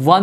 1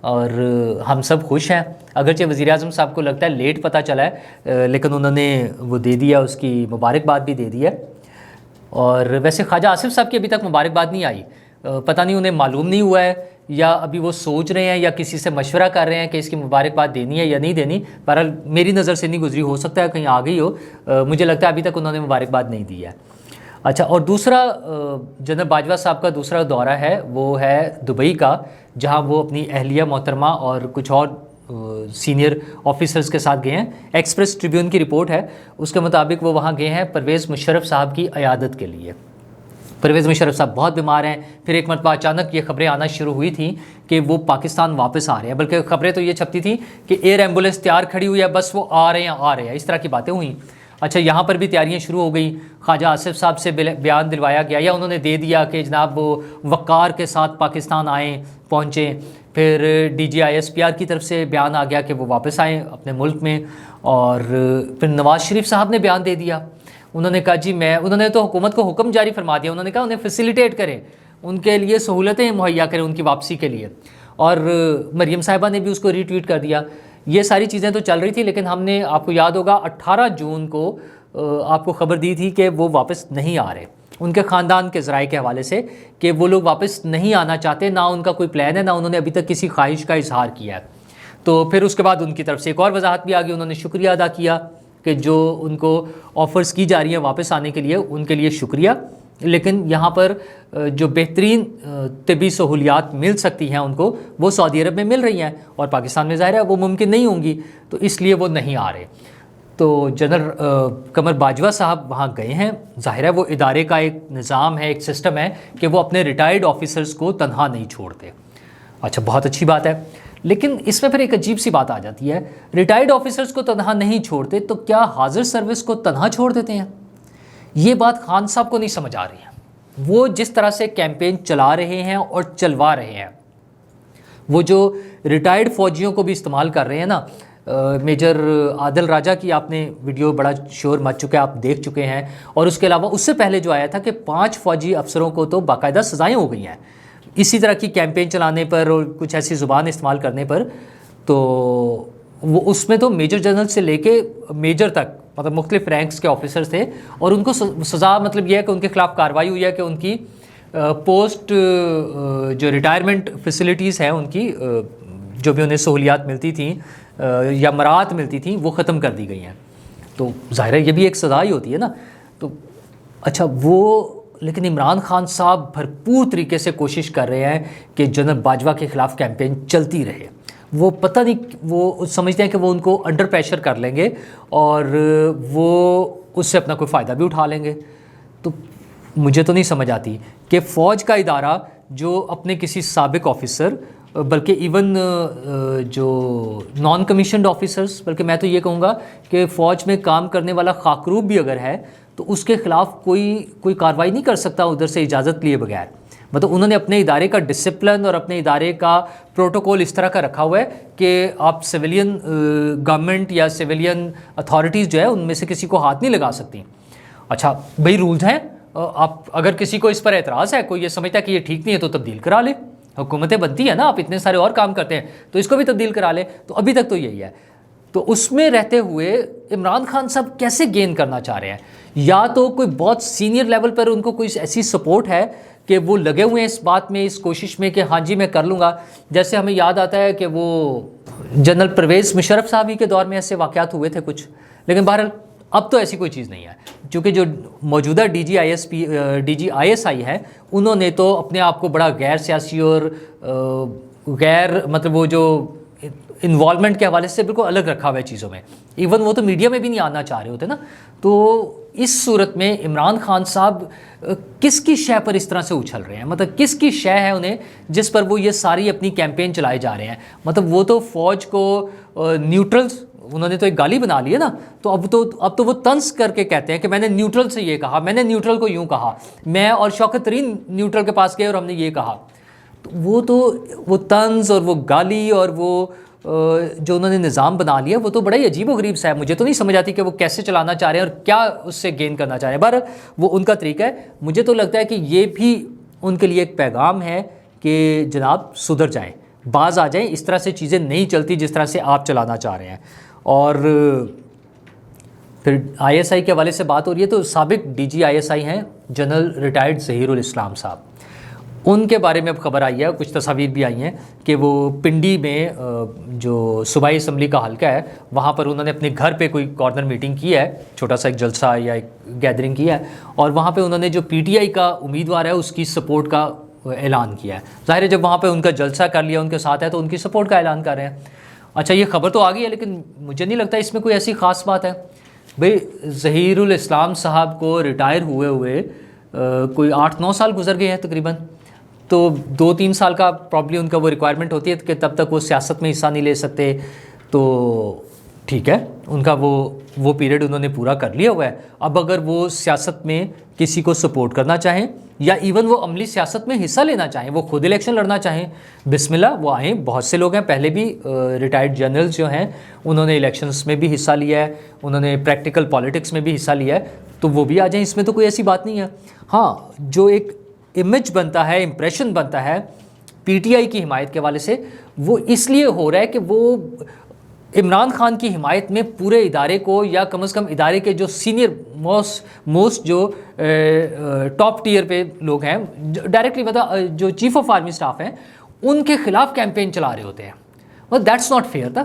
اور ہم سب خوش ہیں، اگرچہ وزیر اعظم صاحب کو لگتا ہے لیٹ پتہ چلا ہے، لیکن انہوں نے وہ دے دیا، اس کی مبارکباد بھی دے دی ہے۔ اور ویسے خواجہ آصف صاحب کی ابھی تک مبارکباد نہیں آئی، پتہ نہیں انہیں معلوم نہیں ہوا ہے یا ابھی وہ سوچ رہے ہیں یا کسی سے مشورہ کر رہے ہیں کہ اس کی مبارکباد دینی ہے یا نہیں دینی۔ بہرحال میری نظر سے نہیں گزری، ہو سکتا ہے کہیں آ گئی ہو، مجھے لگتا ہے ابھی تک انہوں نے مبارکباد نہیں دی ہے۔ اچھا، اور دوسرا جنرل باجوہ صاحب کا دوسرا دورہ ہے وہ ہے دبئی کا، جہاں وہ اپنی اہلیہ محترمہ اور کچھ اور سینئر آفیسرز کے ساتھ گئے ہیں۔ ایکسپریس ٹریبیون کی رپورٹ ہے، اس کے مطابق وہ وہاں گئے ہیں پرویز مشرف صاحب کی عیادت کے لیے۔ پرویز مشرف صاحب بہت بیمار ہیں، پھر ایک مرتبہ اچانک یہ خبریں آنا شروع ہوئی تھیں کہ وہ پاکستان واپس آ رہے ہیں، بلکہ خبریں تو یہ چھپتی تھیں کہ ایئر ایمبولینس تیار کھڑی ہوئی ہے، بس وہ آ رہے ہیں، اس طرح کی باتیں ہوئیں۔ اچھا، یہاں پر بھی تیاریاں شروع ہو گئی، خواجہ آصف صاحب سے بیان دلوایا گیا یا انہوں نے دے دیا کہ جناب وہ وقار کے ساتھ پاکستان پہنچیں، پھر D G I S P R کی طرف سے بیان آ گیا کہ وہ واپس آئیں اپنے ملک میں، اور پھر نواز شریف صاحب نے بیان دے دیا، انہوں نے کہا جی انہوں نے تو حکومت کو حکم جاری فرما دیا، انہوں نے کہا انہیں فیسیلیٹیٹ کریں، ان کے لیے سہولتیں مہیا کریں ان کی واپسی کے لیے، اور مریم صاحبہ نے بھی اس کو ری ٹویٹ کر دیا۔ یہ ساری چیزیں تو چل رہی تھی، لیکن ہم نے، آپ کو یاد ہوگا 18 جون کو آپ کو خبر دی تھی کہ وہ واپس نہیں آ رہے، ان کے خاندان کے ذرائع کے حوالے سے، کہ وہ لوگ واپس نہیں آنا چاہتے، نہ ان کا کوئی پلان ہے، نہ انہوں نے ابھی تک کسی خواہش کا اظہار کیا ہے۔ تو پھر اس کے بعد ان کی طرف سے ایک اور وضاحت بھی آ گئی، انہوں نے شکریہ ادا کیا کہ جو ان کو آفرز کی جا رہی ہیں واپس آنے کے لیے، ان کے لیے شکریہ، لیکن یہاں پر جو بہترین طبی سہولیات مل سکتی ہیں ان کو، وہ سعودی عرب میں مل رہی ہیں، اور پاکستان میں ظاہر ہے وہ ممکن نہیں ہوں گی، تو اس لیے وہ نہیں آ رہے۔ تو جنرل قمر باجوہ صاحب وہاں گئے ہیں، ظاہر ہے وہ ادارے کا ایک نظام ہے، ایک سسٹم ہے کہ وہ اپنے ریٹائرڈ آفیسرز کو تنہا نہیں چھوڑتے۔ اچھا، بہت اچھی بات ہے، لیکن اس میں پھر ایک عجیب سی بات آ جاتی ہے، ریٹائرڈ آفیسرز کو تنہا نہیں چھوڑتے تو کیا حاضر سروس کو تنہا چھوڑ دیتے ہیں؟ یہ بات خان صاحب کو نہیں سمجھ آ رہی ہے۔ وہ جس طرح سے کیمپین چلا رہے ہیں اور چلوا رہے ہیں، وہ جو ریٹائرڈ فوجیوں کو بھی استعمال کر رہے ہیں نا، میجر عادل راجہ کی آپ نے ویڈیو بڑا شور مچ چکا ہے، آپ دیکھ چکے ہیں، اور اس کے علاوہ اس سے پہلے جو آیا تھا کہ 5 فوجی افسروں کو تو باقاعدہ سزائیں ہو گئی ہیں اسی طرح کی کیمپین چلانے پر اور کچھ ایسی زبان استعمال کرنے پر۔ تو وہ اس میں تو میجر جنرل سے لے کے میجر تک، مطلب مختلف رینکس کے آفیسرز تھے، اور ان کو سزا، مطلب یہ ہے کہ ان کے خلاف کارروائی ہوئی ہے کہ ان کی پوسٹ جو ریٹائرمنٹ فیسلٹیز ہیں، ان کی جو بھی انہیں سہولیات ملتی تھیں یا مراعات ملتی تھیں، وہ ختم کر دی گئی ہیں۔ تو ظاہر ہے یہ بھی ایک سزا ہی ہوتی ہے نا۔ تو اچھا، وہ لیکن عمران خان صاحب بھرپور طریقے سے کوشش کر رہے ہیں کہ جنرل باجوہ کے خلاف کیمپین چلتی رہے۔ وہ پتہ نہیں، وہ سمجھتے ہیں کہ وہ ان کو انڈر پریشر کر لیں گے اور وہ اس سے اپنا کوئی فائدہ بھی اٹھا لیں گے۔ تو مجھے تو نہیں سمجھ آتی کہ فوج کا ادارہ جو اپنے کسی سابق آفیسر، بلکہ ایون جو نان کمیشنڈ آفیسرز، بلکہ میں تو یہ کہوں گا کہ فوج میں کام کرنے والا خاکروب بھی اگر ہے تو اس کے خلاف کوئی کارروائی نہیں کر سکتا ادھر سے اجازت لیے بغیر۔ مطلب انہوں نے اپنے ادارے کا ڈسپلن اور اپنے ادارے کا پروٹوکول اس طرح کا رکھا ہوا ہے کہ آپ سویلین گورنمنٹ یا سویلین اتھارٹیز جو ہے ان میں سے کسی کو ہاتھ نہیں لگا سکتی۔ اچھا بھائی، رولز ہیں، آپ اگر کسی کو اس پر اعتراض ہے، کوئی یہ سمجھتا ہے کہ یہ ٹھیک نہیں ہے تو تبدیل کرا لے، حکومتیں بنتی ہے نا، آپ اتنے سارے اور کام کرتے ہیں تو اس کو بھی تبدیل کرا لیں۔ تو ابھی تک تو یہی ہے۔ تو اس میں رہتے ہوئے عمران خان صاحب کیسے گین کرنا چاہ رہے ہیں؟ یا تو کوئی بہت سینئر لیول پر ان کو کوئی ایسی سپورٹ ہے کہ وہ لگے ہوئے ہیں اس بات میں، اس کوشش میں کہ ہاں جی میں کر لوں گا۔ جیسے ہمیں یاد آتا ہے کہ وہ جنرل پرویز مشرف صاحب ہی کے دور میں ایسے واقعات ہوئے تھے کچھ، لیکن بہرحال اب تو ایسی کوئی چیز نہیں ہے، چونکہ جو موجودہ D G I S I ہے، انہوں نے تو اپنے آپ کو بڑا غیر سیاسی اور غیر، مطلب وہ جو انوالومنٹ کے حوالے سے بالکل الگ رکھا ہوا ہے چیزوں میں، ایون وہ تو میڈیا میں بھی نہیں آنا چاہ رہے ہوتے نا۔ تو اس صورت میں عمران خان صاحب کس کی شے پر اس طرح سے اچھل رہے ہیں؟ مطلب کس کی شے ہے انہیں جس پر وہ یہ ساری اپنی کیمپین چلائے جا رہے ہیں؟ مطلب وہ تو فوج کو نیوٹرلز، انہوں نے تو ایک گالی بنا لی ہے نا، تو اب تو وہ طنز کر کے کہتے ہیں کہ میں نے نیوٹرل سے یہ کہا، میں نے نیوٹرل کو یوں کہا، میں اور شوکت ترین نیوٹرل کے پاس گئے اور ہم نے یہ کہا۔ تو وہ طنز اور وہ گالی اور وہ جو انہوں نے نظام بنا لیا، وہ تو بڑا ہی عجیب و غریب سا ہے۔ مجھے تو نہیں سمجھ آتی کہ وہ کیسے چلانا چاہ رہے ہیں اور کیا اس سے گین کرنا چاہ رہے ہیں۔ بہرحال وہ ان کا طریقہ ہے۔ مجھے تو لگتا ہے کہ یہ بھی ان کے لیے ایک پیغام ہے کہ جناب سدھر جائیں، باز آ جائیں. اس طرح سے چیزیں نہیں چلتی جس طرح سے آپ چلانا چاہ رہے ہیں. اور پھر آئی ایس آئی کے حوالے سے بات ہو رہی ہے تو سابق D G I S I ہیں جنرل ریٹائرڈ ظہیر الاسلام صاحب. ان کے بارے میں اب خبر آئی ہے, کچھ تصاویر بھی آئی ہیں کہ وہ پنڈی میں جو صوبائی اسمبلی کا حلقہ ہے وہاں پر انہوں نے اپنے گھر پہ کوئی کارنر میٹنگ کی ہے, چھوٹا سا ایک جلسہ یا ایک گیدرنگ کی ہے, اور وہاں پہ انہوں نے جو پی ٹی آئی کا امیدوار ہے اس کی سپورٹ کا اعلان کیا ہے. ظاہر ہے جب وہاں پہ ان کا جلسہ کر لیا ان کے ساتھ ہے تو ان کی سپورٹ کا اعلان کر رہے ہیں. اچھا یہ خبر تو آ گئی ہے لیکن مجھے نہیں لگتا اس میں کوئی ایسی خاص بات ہے. بھئی ظہیر الاسلام صاحب کو ریٹائر ہوئے کوئی 8-9 سال گزر گئے ہیں تقریباً, تو 2-3 سال کا پرابلی ان کا وہ ریکوائرمنٹ ہوتی ہے کہ تب تک وہ سیاست میں حصہ نہیں لے سکتے. تو ٹھیک ہے, ان کا وہ پیریڈ انہوں نے پورا کر لیا ہوا ہے. اب اگر وہ سیاست میں کسی کو سپورٹ کرنا چاہیں یا ایون وہ عملی سیاست میں حصہ لینا چاہیں, وہ خود الیکشن لڑنا چاہیں, بسم اللہ, وہ آئیں. بہت سے لوگ ہیں پہلے بھی ریٹائرڈ جنرلز جو ہیں انہوں نے الیکشنز میں بھی حصہ لیا ہے, انہوں نے پریکٹیکل پالیٹکس میں بھی حصہ لیا ہے, تو وہ بھی آ جائیں. اس میں تو کوئی ایسی بات نہیں ہے. ہاں جو ایک امیج بنتا ہے, امپریشن بنتا ہے پی ٹی آئی کی حمایت کے حوالے سے, وہ اس لیے ہو رہا ہے کہ وہ عمران خان کی حمایت میں پورے ادارے کو, یا کم از کم ادارے کے جو سینئر موسٹ جو ٹاپ ٹیئر پہ لوگ ہیں, ڈائریکٹلی مطلب جو چیف آف آرمی اسٹاف ہیں, ان کے خلاف کیمپین چلا رہے ہوتے ہیں. well دیٹس ناٹ فیئر تھا.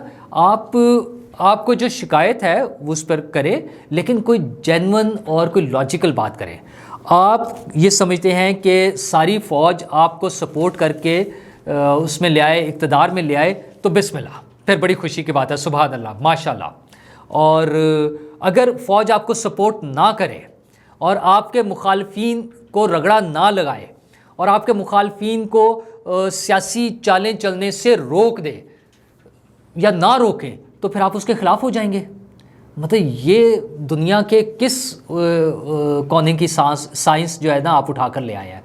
آپ کو جو شکایت ہے وہ اس پر کرے, لیکن کوئی جینون اور کوئی لاجیکل بات کریں. آپ یہ سمجھتے ہیں کہ ساری فوج آپ کو سپورٹ کر کے اس میں لے آئے, اقتدار میں لے آئے, تو بسم اللہ, پھر بڑی خوشی کی بات ہے, سبحان اللہ, ماشاء اللہ. اور اگر فوج آپ کو سپورٹ نہ کرے اور آپ کے مخالفین کو رگڑا نہ لگائے اور آپ کے مخالفین کو سیاسی چالیں چلنے سے روک دے یا نہ روکیں, تو پھر آپ اس کے خلاف ہو جائیں گے. مطلب یہ دنیا کے کس کونے کی سائنس جو ہے نا آپ اٹھا کر لے آئے ہیں.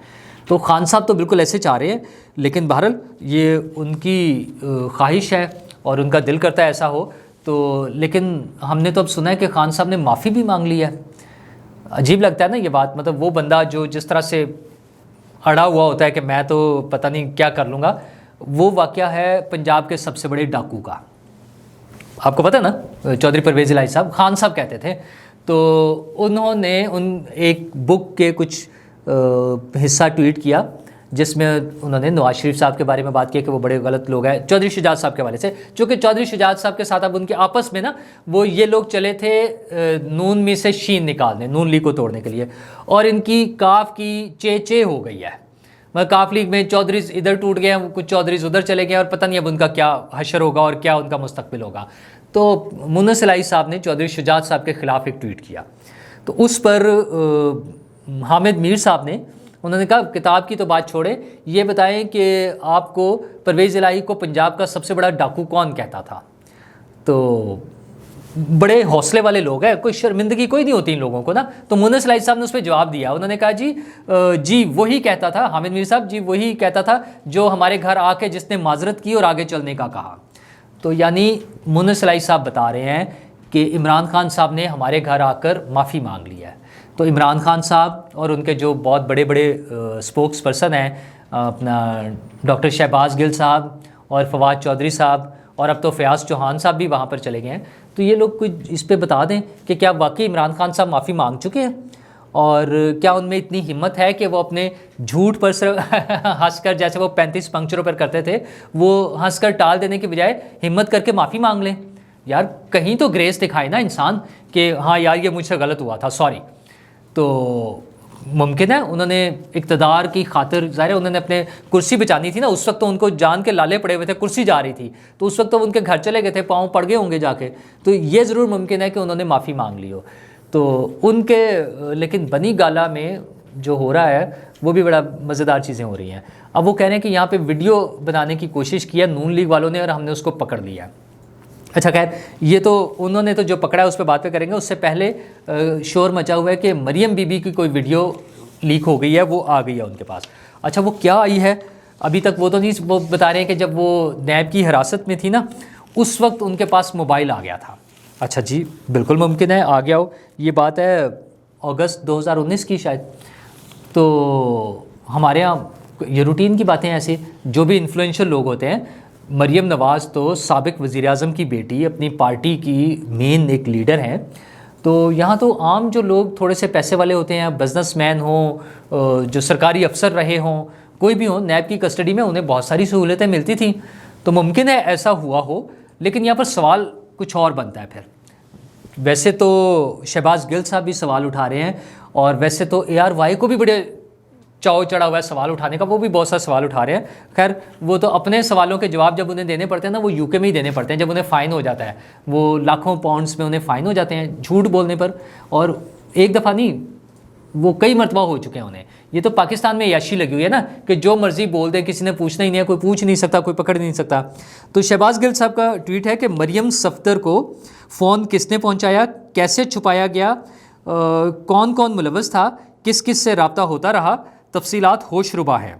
تو خان صاحب تو بالکل ایسے چاہ رہے ہیں, لیکن بہرحال یہ ان کی خواہش ہے اور ان کا دل کرتا ہے ایسا ہو. تو لیکن ہم نے تو اب سنا ہے کہ خان صاحب نے معافی بھی مانگ لی ہے. عجیب لگتا ہے نا یہ بات. مطلب وہ بندہ جو جس طرح سے اڑا ہوا ہوتا ہے کہ میں تو پتہ نہیں کیا کر لوں گا, وہ واقعہ ہے پنجاب کے سب سے بڑے ڈاکو کا. آپ کو پتہ نا, چودھری پرویز الہی صاحب, خان صاحب کہتے تھے. تو انہوں نے ایک بک کے کچھ حصہ ٹویٹ کیا جس میں انہوں نے نواز شریف صاحب کے بارے میں بات کی کہ وہ بڑے غلط لوگ ہیں, چودھری شجاعت صاحب کے حوالے سے. چونکہ چودھری شجاعت صاحب کے ساتھ اب ان کے آپس میں نا وہ یہ لوگ چلے تھے نون میں سے شین نکالنے, نون لیگ کو توڑنے کے لیے, اور ان کی کاف کی چے ہو گئی ہے. مطلب کاف لیگ میں چودھریز ادھر ٹوٹ گئے ہیں, کچھ چودھریز ادھر چلے گئے, اور پتہ نہیں اب ان کا کیا حشر ہوگا اور کیا ان کا مستقبل ہوگا. تو مونس الہی صاحب نے چودھری شجاعت صاحب کے خلاف ایک ٹویٹ کیا. تو اس پر حامد میر صاحب نے, انہوں نے کہا کتاب کی تو بات چھوڑے, یہ بتائیں کہ آپ کو پرویز الہی کو پنجاب کا سب سے بڑا ڈاکو کون کہتا تھا. تو بڑے حوصلے والے لوگ ہیں, کوئی شرمندگی کوئی نہیں ہوتی ان لوگوں کو نا. تو مونس الہی صاحب نے اس پہ جواب دیا, انہوں نے کہا جی وہی کہتا تھا, حامد میر صاحب, جی وہی کہتا تھا جو ہمارے گھر آ کے جس نے معذرت کی اور آگے چلنے کا کہا. تو یعنی مونس الہی صاحب بتا رہے ہیں کہ عمران خان صاحب نے ہمارے گھر آ کر معافی مانگ لی ہے. تو عمران خان صاحب اور ان کے جو بہت بڑے بڑے اسپوکس پرسن ہیں, اپنا ڈاکٹر شہباز گل صاحب اور فواد چودھری صاحب, اور اب تو فیاض چوہان صاحب بھی وہاں پر چلے گئے ہیں. تو یہ لوگ کچھ اس پہ بتا دیں کہ کیا واقعی عمران خان صاحب معافی مانگ چکے ہیں, اور کیا ان میں اتنی ہمت ہے کہ وہ اپنے جھوٹ پر صرف ہنس کر, جیسے وہ 35 پنکچروں پر کرتے تھے, وہ ہنس کر ٹال دینے کے بجائے ہمت کر کے معافی مانگ لیں. یار کہیں تو گریس دکھائے نا انسان کہ ہاں یار یہ مجھ سے غلط ہوا تھا, سوری. تو ممکن ہے انہوں نے اقتدار کی خاطر, ظاہر ہے انہوں نے اپنے کرسی بچانی تھی نا, اس وقت تو ان کو جان کے لالے پڑے ہوئے تھے, کرسی جا رہی تھی, تو اس وقت تو ان کے گھر چلے گئے تھے, پاؤں پڑ گئے ہوں گے جا کے. تو یہ ضرور ممکن ہے کہ انہوں نے معافی مانگ لی ہو. تو ان کے لیکن بنی گالا میں جو ہو رہا ہے وہ بھی بڑا مزیدار چیزیں ہو رہی ہیں. اب وہ کہہ رہے ہیں کہ یہاں پہ ویڈیو بنانے کی کوشش کی ہے نون لیگ والوں نے اور ہم نے اس کو پکڑ لیا. اچھا خیر, یہ تو انہوں نے تو جو پکڑا ہے اس پہ بات پہ کریں گے. اس سے پہلے شور مچا ہوا ہے کہ مریم بی بی کی کوئی ویڈیو لیک ہو گئی ہے, وہ آ گئی ہے ان کے پاس. اچھا وہ کیا آئی ہے ابھی تک وہ تو نہیں, وہ بتا رہے ہیں کہ جب وہ نیب کی حراست میں تھی نا اس وقت ان کے پاس موبائل آ گیا تھا. اچھا جی بالکل ممکن ہے آ گیا ہو, یہ بات ہے اگست 2019 کی شاید. تو ہمارے ہاں یہ روٹین کی باتیں ایسے جو بھی انفلوئنشل لوگ ہوتے ہیں. مریم نواز تو سابق وزیر اعظم کی بیٹی, اپنی پارٹی کی مین ایک لیڈر ہیں. تو یہاں تو عام جو لوگ تھوڑے سے پیسے والے ہوتے ہیں, بزنس مین ہوں, جو سرکاری افسر رہے ہوں, کوئی بھی ہوں, نیب کی کسٹڈی میں انہیں بہت ساری سہولتیں ملتی تھیں. تو ممکن ہے ایسا ہوا ہو, لیکن یہاں پر سوال کچھ اور بنتا ہے پھر. ویسے تو شہباز گل صاحب بھی سوال اٹھا رہے ہیں, اور ویسے تو ARY کو بھی بڑے چاؤ چڑھا ہوا ہے سوال اٹھانے کا, وہ بھی بہت سارا سوال اٹھا رہے ہیں. خیر وہ تو اپنے سوالوں کے جواب جب انہیں دینے پڑتے ہیں نا, وہ UK میں ہی دینے پڑتے ہیں, جب انہیں فائن ہو جاتا ہے, وہ لاکھوں پاؤنڈس میں انہیں فائن ہو جاتے ہیں جھوٹ بولنے پر. اور ایک دفعہ نہیں, وہ کئی مرتبہ ہو چکے ہیں انہیں. یہ تو پاکستان میں عیاشی لگی ہوئی ہے نا کہ جو مرضی بول دیں, کسی نے پوچھنا ہی نہیں ہے, کوئی پوچھ نہیں سکتا, کوئی پکڑ نہیں سکتا. تو شہباز گل صاحب کا ٹویٹ ہے کہ مریم صفدر کو فون کس نے پہنچایا, کیسے چھپایا گیا, کون کون ملوث تھا, کس کس سے رابطہ ہوتا رہا, تفصیلات ہوش ربا ہیں.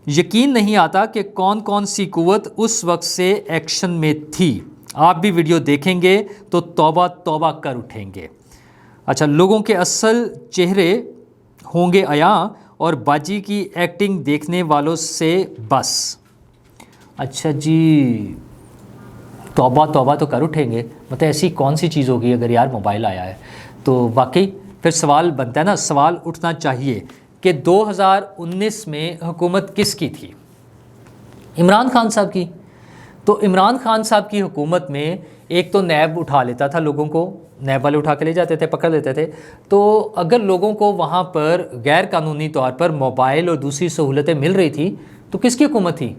یقین نہیں آتا کہ کون کون سی قوت اس وقت سے ایکشن میں تھی. آپ بھی ویڈیو دیکھیں گے تو توبہ توبہ کر اٹھیں گے. اچھا, لوگوں کے اصل چہرے ہوں گے عیاں, اور باجی کی ایکٹنگ دیکھنے والوں سے بس. اچھا جی, توبہ توبہ تو کر اٹھیں گے, مطلب ایسی کون سی چیز ہوگی اگر یار موبائل آیا ہے تو. واقعی پھر سوال بنتا ہے نا, سوال اٹھنا چاہیے کہ 2019 میں حکومت کس کی تھی؟ عمران خان صاحب کی. تو عمران خان صاحب کی حکومت میں ایک تو نیب اٹھا لیتا تھا لوگوں کو, نیب والے اٹھا کے لے جاتے تھے, پکڑ لیتے تھے. تو اگر لوگوں کو وہاں پر غیر قانونی طور پر موبائل اور دوسری سہولتیں مل رہی تھی تو کس کی حکومت تھی؟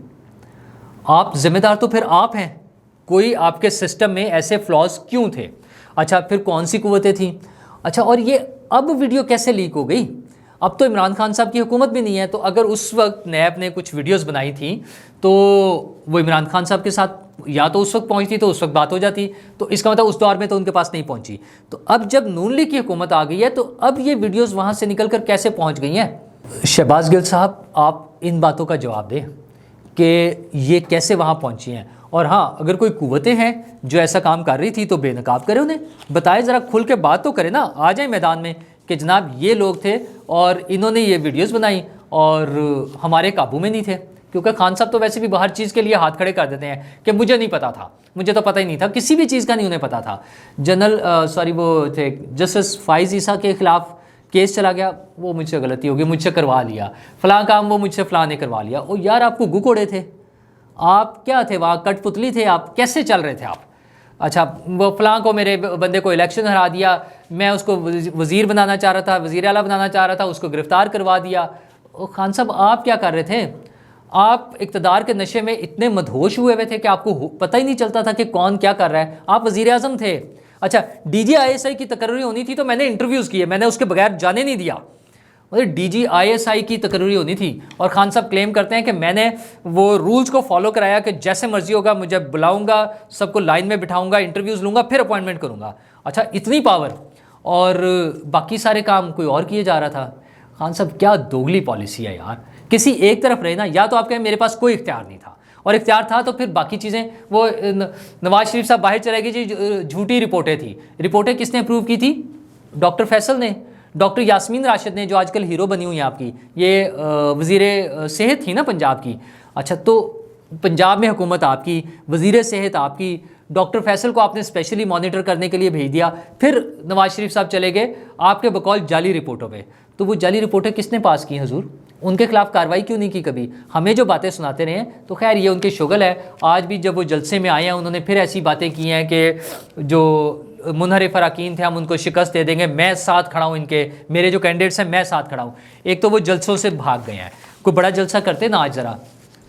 آپ ذمہ دار تو پھر آپ ہیں. کوئی آپ کے سسٹم میں ایسے فلاز کیوں تھے؟ اچھا, پھر کون سی قوتیں تھیں؟ اچھا, اور یہ اب ویڈیو کیسے لیک ہو گئی؟ اب تو عمران خان صاحب کی حکومت بھی نہیں ہے, تو اگر اس وقت نیب نے کچھ ویڈیوز بنائی تھیں تو وہ عمران خان صاحب کے ساتھ یا تو اس وقت پہنچتی تو اس وقت بات ہو جاتی, تو اس کا مطلب اس دور میں تو ان کے پاس نہیں پہنچی. تو اب جب نون لیگ کی حکومت آ گئی ہے تو اب یہ ویڈیوز وہاں سے نکل کر کیسے پہنچ گئی ہیں؟ شہباز گل صاحب, آپ ان باتوں کا جواب دیں کہ یہ کیسے وہاں پہنچی ہیں. اور ہاں, اگر کوئی قوتیں ہیں جو ایسا کام کر رہی تھی تو بے نقاب کرے, انہیں بتائے, ذرا کھل کے بات تو کرے نا, آ جائیں میدان میں کہ جناب یہ لوگ تھے اور انہوں نے یہ ویڈیوز بنائی اور ہمارے قابو میں نہیں تھے. کیونکہ خان صاحب تو ویسے بھی ہر چیز کے لیے ہاتھ کھڑے کر دیتے ہیں کہ مجھے نہیں پتا تھا, مجھے تو پتہ ہی نہیں تھا, کسی بھی چیز کا نہیں انہیں پتا تھا. وہ تھے جسٹس فائز عیسیٰ کے خلاف کیس چلا گیا, وہ مجھ سے غلطی ہوگی, مجھ سے کروا لیا, فلاں کام وہ مجھ سے فلاں نے کروا لیا. او یار, آپ کو گو کوڑے تھے, آپ کیا تھے وہاں, کٹ پتلی تھے آپ, کیسے چل رہے تھے آپ؟ اچھا, وہ فلاں کو, میرے بندے کو الیکشن ہرا دیا, میں اس کو وزیر بنانا چاہ رہا تھا, وزیر اعلیٰ بنانا چاہ رہا تھا, اس کو گرفتار کروا دیا. خان صاحب, آپ کیا کر رہے تھے؟ آپ اقتدار کے نشے میں اتنے مدہوش ہوئے تھے کہ آپ کو پتہ ہی نہیں چلتا تھا کہ کون کیا کر رہا ہے. آپ وزیر اعظم تھے. اچھا, DG ISI کی تقرری ہونی تھی تو میں نے انٹرویوز کیے, میں نے اس کے بغیر جانے نہیں دیا. DG ISI کی تقرری ہونی تھی, اور خان صاحب کلیم کرتے ہیں کہ میں نے وہ رولز کو فالو کرایا کہ جیسے مرضی ہوگا مجھے بلاؤں گا, سب کو لائن میں بٹھاؤں گا, انٹرویوز لوں گا, پھر اپوائنٹمنٹ کروں گا. اچھا, اتنی پاور, اور باقی سارے کام کوئی اور کیے جا رہا تھا. خان صاحب, کیا دوگلی پالیسی ہے یار. کسی ایک طرف رہے نا, یا تو آپ کہیں میرے پاس کوئی اختیار نہیں تھا, اور اختیار تھا تو پھر باقی چیزیں, وہ نواز شریف صاحب باہر چلے گئے جی, جھوٹی رپورٹیں تھیں. رپورٹیں کس نے اپروو کی تھی؟ ڈاکٹر فیصل نے, ڈاکٹر یاسمین راشد نے, جو آج کل ہیرو بنی ہوئی ہیں آپ کی, یہ وزیر صحت تھی نا پنجاب کی. اچھا, تو پنجاب میں حکومت آپ کی, وزیر صحت آپ کی, ڈاکٹر فیصل کو آپ نے اسپیشلی مانیٹر کرنے کے لیے بھیج دیا. پھر نواز شریف صاحب چلے گئے آپ کے بقول جعلی رپورٹوں پہ. تو وہ جعلی رپورٹیں کس نے پاس کی حضور؟ ان کے خلاف کارروائی کیوں نہیں کی کبھی؟ ہمیں جو باتیں سناتے رہے ہیں, تو خیر یہ ان کے شغل ہے. آج بھی جب وہ جلسے میں آئے ہیں انہوں نے پھر ایسی باتیں کی ہیں کہ جو منحرف اراکین تھے ہم ان کو شکست دے دیں گے, میں ساتھ کھڑا ہوں ان کے, میرے جو کینڈیڈیٹس ہیں میں ساتھ کھڑا ہوں. ایک تو وہ جلسوں سے بھاگ گئے ہیں. کوئی بڑا جلسہ کرتے نا, آج ذرا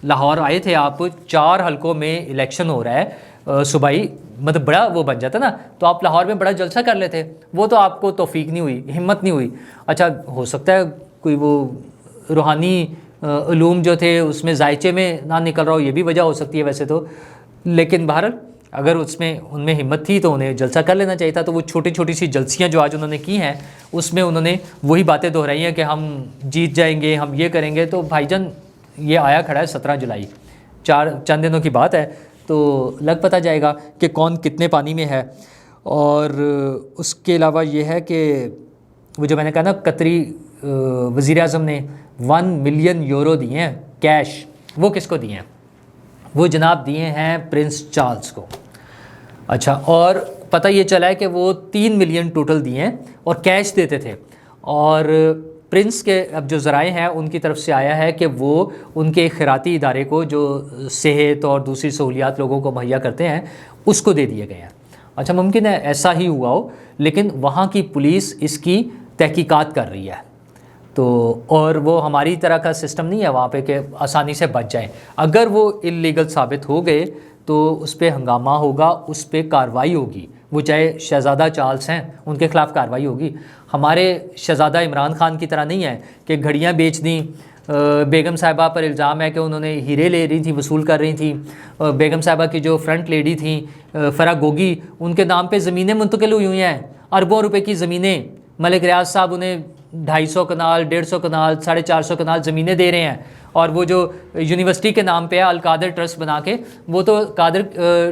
لاہور آئے تھے آپ, 4 حلقوں میں الیکشن ہو رہا ہے صوبائی, مطلب بڑا وہ بن جاتا نا, تو آپ لاہور میں بڑا جلسہ کر لیتے. وہ تو آپ کو توفیق نہیں ہوئی, ہمت نہیں ہوئی. اچھا, ہو سکتا ہے کوئی وہ روحانی علوم جو تھے اس میں ذائچے میں نہ نکل رہا ہو, یہ بھی وجہ ہو سکتی ہے ویسے تو. لیکن بہرحال اگر ان میں ہمت تھی تو انہیں جلسہ کر لینا چاہیے تھا. تو وہ چھوٹی چھوٹی سی جلسیاں جو آج انہوں نے کی ہیں اس میں انہوں نے وہی باتیں دہرائی ہیں کہ ہم جیت جائیں گے, ہم یہ کریں گے. تو بھائی جان, یہ آیا کھڑا ہے 17 جولائی, چند دنوں کی بات ہے, تو لگ پتہ جائے گا کہ کون کتنے پانی میں ہے. اور اس کے علاوہ یہ ہے کہ وہ جو میں نے کہا نا قطری وزیر اعظم نے 1 ملین یورو دیے ہیں کیش. وہ کس کو دیے ہیں؟ وہ جناب دیے ہیں پرنس چارلز کو. اچھا، اور پتہ یہ چلا ہے کہ وہ 3 ملین ٹوٹل دیے ہیں اور کیش دیتے تھے. اور پرنس کے اب جو ذرائع ہیں ان کی طرف سے آیا ہے کہ وہ ان کے خیراتی ادارے کو جو صحت اور دوسری سہولیات لوگوں کو مہیا کرتے ہیں اس کو دے دیے گئے ہیں. اچھا، ممکن ہے ایسا ہی ہوا ہو، لیکن وہاں کی پولیس اس کی تحقیقات کر رہی ہے. تو اور وہ ہماری طرح کا سسٹم نہیں ہے وہاں پہ کہ آسانی سے بچ جائیں. اگر وہ اللیگل ثابت ہو گئے تو اس پہ ہنگامہ ہوگا، اس پہ کارروائی ہوگی. وہ چاہے شہزادہ چارلز ہیں ان کے خلاف کارروائی ہوگی. ہمارے شہزادہ عمران خان کی طرح نہیں ہے کہ گھڑیاں بیچ دیں. بیگم صاحبہ پر الزام ہے کہ انہوں نے ہیرے لے رہی تھیں، وصول کر رہی تھیں. بیگم صاحبہ کی جو فرنٹ لیڈی تھیں فرح گوگی، ان کے نام پہ زمینیں منتقل ہوئی ہیں، اربوں روپے کی زمینیں. ملک ریاض صاحب انہیں 250 کنال 150 کنال 450 کنال زمینیں دے رہے ہیں. اور وہ جو یونیورسٹی کے نام پہ ہے القادر ٹرسٹ بنا کے، وہ تو قادر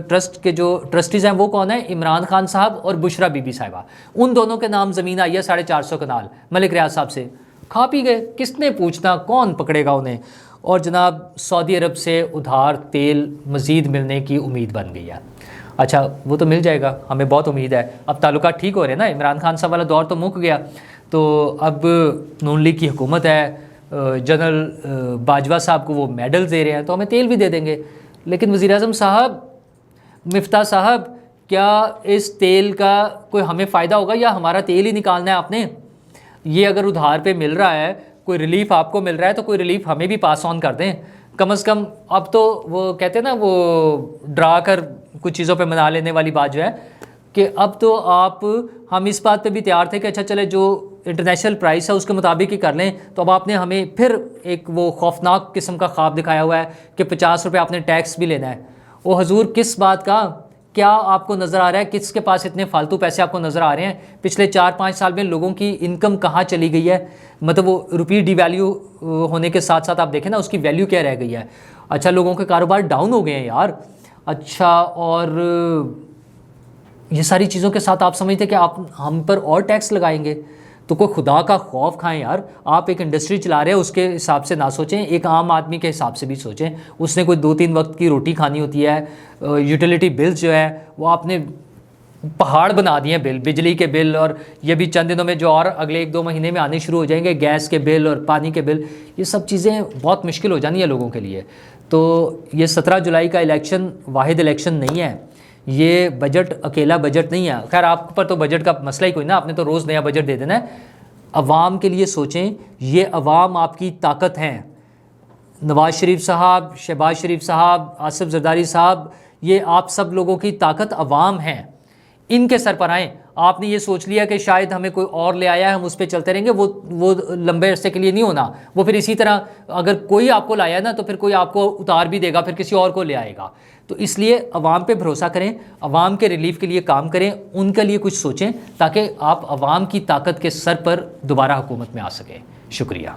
ٹرسٹ کے جو ٹرسٹیز ہیں وہ کون ہیں؟ عمران خان صاحب اور بشرا بی بی صاحبہ. ان دونوں کے نام زمین آئی ہے 450 کنال ملک ریاض صاحب سے. کھا پی گئے، کس نے پوچھنا، کون پکڑے گا انہیں. اور جناب سعودی عرب سے ادھار تیل مزید ملنے کی امید بن گئی ہے. اچھا، وہ تو مل جائے گا، ہمیں بہت امید ہے. اب تعلقات ٹھیک ہو رہے ہیں نا، عمران خان صاحب والا دور تو مک گیا. تو اب نون لیگ کی حکومت ہے، جنرل باجوہ صاحب کو وہ میڈل دے رہے ہیں تو ہمیں تیل بھی دے دیں گے. لیکن وزیر اعظم صاحب، مفتاح صاحب، کیا اس تیل کا کوئی ہمیں فائدہ ہوگا یا ہمارا تیل ہی نکالنا ہے آپ نے؟ یہ اگر ادھار پہ مل رہا ہے، کوئی ریلیف آپ کو مل رہا ہے تو کوئی ریلیف ہمیں بھی پاس آن کر دیں کم از کم. اب تو وہ کہتے ہیں نا، وہ ڈرا کر کچھ چیزوں پہ منا لینے والی بات جو ہے کہ اب تو ہم اس بات پہ بھی تیار تھے کہ اچھا چلے جو انٹرنیشنل پرائس ہے اس کے مطابق ہی کر لیں. تو اب آپ نے ہمیں پھر ایک وہ خوفناک قسم کا خواب دکھایا ہوا ہے کہ 50 روپے آپ نے ٹیکس بھی لینا ہے. وہ حضور کس بات کا؟ کیا آپ کو نظر آ رہا ہے کس کے پاس اتنے فالتو پیسے آپ کو نظر آ رہے ہیں؟ پچھلے 4-5 سال میں لوگوں کی انکم کہاں چلی گئی ہے؟ مطلب وہ روپی ڈی ویلیو ہونے کے ساتھ ساتھ آپ دیکھیں نا اس کی ویلیو کیا رہ گئی ہے. اچھا، لوگوں کے کاروبار ڈاؤن ہو گئے ہیں یار. اچھا، اور یہ ساری چیزوں کے ساتھ آپ سمجھتے کہ آپ ہم پر اور ٹیکس لگائیں گے؟ تو کوئی خدا کا خوف کھائیں یار. آپ ایک انڈسٹری چلا رہے ہیں، اس کے حساب سے نہ سوچیں، ایک عام آدمی کے حساب سے بھی سوچیں. اس نے کوئی 2-3 وقت کی روٹی کھانی ہوتی ہے. یوٹیلیٹی بلز جو ہے وہ آپ نے پہاڑ بنا دیے ہیں. بجلی کے بل، اور یہ بھی چند دنوں میں جو اور اگلے 1-2 مہینے میں آنے شروع ہو جائیں گے، گیس کے بل اور پانی کے بل. یہ سب چیزیں بہت مشکل ہو جانی ہیں لوگوں کے لیے. تو یہ 17 جولائی کا الیکشن واحد الیکشن نہیں ہے، یہ بجٹ اکیلا بجٹ نہیں ہے. خیر آپ پر تو بجٹ کا مسئلہ ہی کوئی نا، آپ نے تو روز نیا بجٹ دے دینا ہے. عوام کے لیے سوچیں، یہ عوام آپ کی طاقت ہیں. نواز شریف صاحب، شہباز شریف صاحب، آصف زرداری صاحب، یہ آپ سب لوگوں کی طاقت عوام ہیں. ان کے سر پر آئیں. آپ نے یہ سوچ لیا کہ شاید ہمیں کوئی اور لے آیا ہے ہم اس پہ چلتے رہیں گے، وہ لمبے عرصے کے لیے نہیں ہونا. وہ پھر اسی طرح اگر کوئی آپ کو لایا نا تو پھر کوئی آپ کو اتار بھی دے گا، پھر کسی اور کو لے آئے گا. تو اس لیے عوام پہ بھروسہ کریں، عوام کے ریلیف کے لیے کام کریں، ان کے لیے کچھ سوچیں تاکہ آپ عوام کی طاقت کے سر پر دوبارہ حکومت میں آ سکیں. شکریہ.